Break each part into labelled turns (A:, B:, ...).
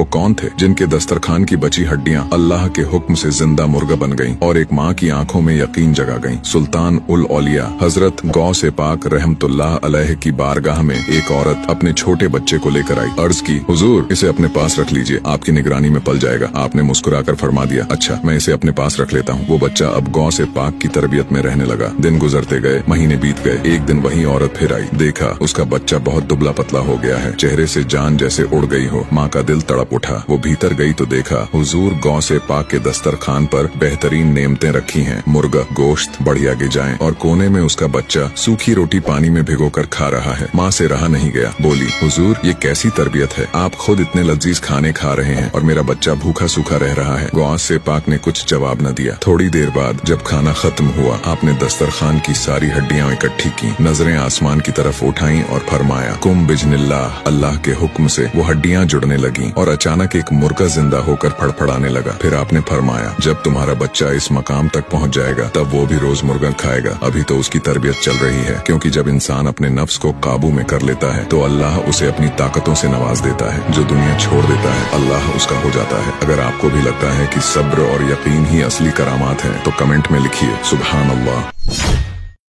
A: वो कौन थे जिनके दस्तरखान की बची हड्डियां अल्लाह के हुक्म से जिंदा मुर्गा बन गईं और एक माँ की आंखों में यकीन जगा गईं? सुल्तान उल औलिया हजरत गौस पाक रहमतुल्लाह अलैह की बारगाह में एक औरत अपने छोटे बच्चे को लेकर आई। अर्ज की, हुजूर इसे अपने पास रख लीजिए, आपकी निगरानी में पल जाएगा। आपने मुस्कुराकर फरमा दिया, अच्छा मैं इसे अपने पास रख लेता हूँ। वो बच्चा अब गौस पाक की तरबियत में रहने लगा। दिन गुजरते गए, महीने बीत गए। एक दिन वही औरत फिर आई। देखा उसका बच्चा बहुत दुबला पतला हो गया है, चेहरे से जान जैसे उड़ गई हो। माँ का दिल तड़प उठा। वो भीतर गई तो देखा हुजूर गौस पाक के दस्तरखान पर बेहतरीन नेमतें रखी हैं, मुर्गा, गोश्त, बढ़िया गिजाएं और कोने में उसका बच्चा सूखी रोटी पानी में भिगोकर खा रहा है। माँ से रहा नहीं गया, बोली, हुजूर ये कैसी तरबियत है? आप खुद इतने लजीज खाने खा रहे हैं और मेरा बच्चा भूखा सूखा रह रहा है। गौस पाक ने कुछ जवाब न दिया। थोड़ी देर बाद जब खाना खत्म हुआ, आपने दस्तरखान की सारी हड्डियां इकट्ठी की, नजरें आसमान की तरफ उठाई और फरमाया, कुम बिजनिल्लाह। अल्लाह के हुक्म से वो हड्डियां जुड़ने लगी और अचानक एक मुर्गा जिंदा होकर फड़फड़ाने लगा। फिर आपने फरमाया, जब तुम्हारा बच्चा इस मकाम तक पहुंच जाएगा तब वो भी रोज मुर्गा खाएगा। अभी तो उसकी तरबियत चल रही है, क्योंकि जब इंसान अपने नफ्स को काबू में कर लेता है तो अल्लाह उसे अपनी ताकतों से नवाज देता है। जो दुनिया छोड़ देता है अल्लाह उसका हो जाता है। अगर आपको भी लगता है कि सब्र और यकीन ही असली करामात है तो कमेंट में लिखिए, सुभान अल्लाह।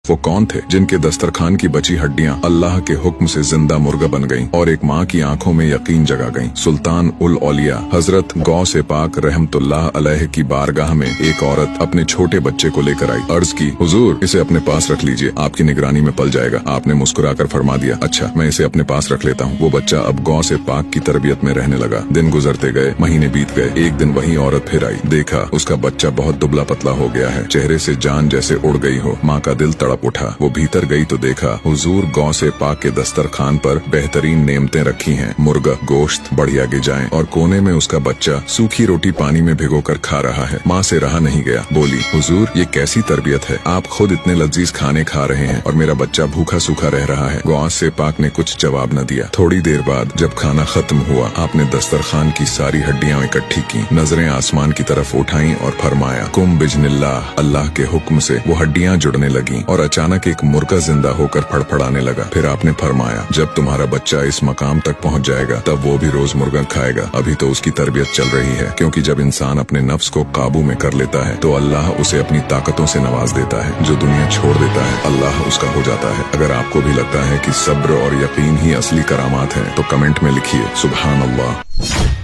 A: वो कौन थे जिनके दस्तरखान की बची हड्डियां अल्लाह के हुक्म से जिंदा मुर्गा बन गईं और एक माँ की आंखों में यकीन जगा गईं? सुल्तान उल औलिया हजरत गौस पाक रहमतुल्लाह अलैह की बारगाह में एक औरत अपने छोटे बच्चे को लेकर आई। अर्ज की, हुजूर इसे अपने पास रख लीजिए, आपकी निगरानी में पल जाएगा। आपने मुस्कुराकर फरमा दिया, अच्छा मैं इसे अपने पास रख लेता हूँ। वो बच्चा अब गौस पाक की तरबियत में रहने लगा। दिन गुजरते गए, महीने बीत गए। एक दिन वही औरत फिर आई। देखा उसका बच्चा बहुत दुबला पतला हो गया है, चेहरे से जान जैसे उड़ गई हो। माँ का दिल तड़प उठा। वो भीतर गई तो देखा हुजूर गौस पाक के दस्तरखान पर बेहतरीन नेमतें रखी हैं, मुर्गा, गोश्त, बढ़िया गिजाएं और कोने में उसका बच्चा सूखी रोटी पानी में भिगोकर खा रहा है। माँ से रहा नहीं गया, बोली, हुजूर ये कैसी तरबियत है? आप खुद इतने लजीज खाने खा रहे हैं और मेरा बच्चा भूखा सूखा रह रहा है। गौस पाक ने कुछ जवाब न दिया। थोड़ी देर बाद जब खाना खत्म हुआ, आपने दस्तरखान की सारी हड्डियां इकट्ठी की, नजरें आसमान की तरफ उठाई और फरमाया, कुम बिजनिल्लाह। अल्लाह के हुक्म से वो हड्डियां जुड़ने लगी और अचानक एक मुर्गा जिंदा होकर फड़फड़ाने लगा। फिर आपने फरमाया, जब तुम्हारा बच्चा इस मकाम तक पहुंच जाएगा तब वो भी रोज मुर्गा खाएगा। अभी तो उसकी तरबियत चल रही है, क्योंकि जब इंसान अपने नफ्स को काबू में कर लेता है तो अल्लाह उसे अपनी ताकतों से नवाज देता है। जो दुनिया छोड़ देता है अल्लाह उसका हो जाता है। अगर आपको भी लगता है कि सब्र और यकीन ही असली करामात है तो कमेंट में लिखिए, सुभान अल्लाह।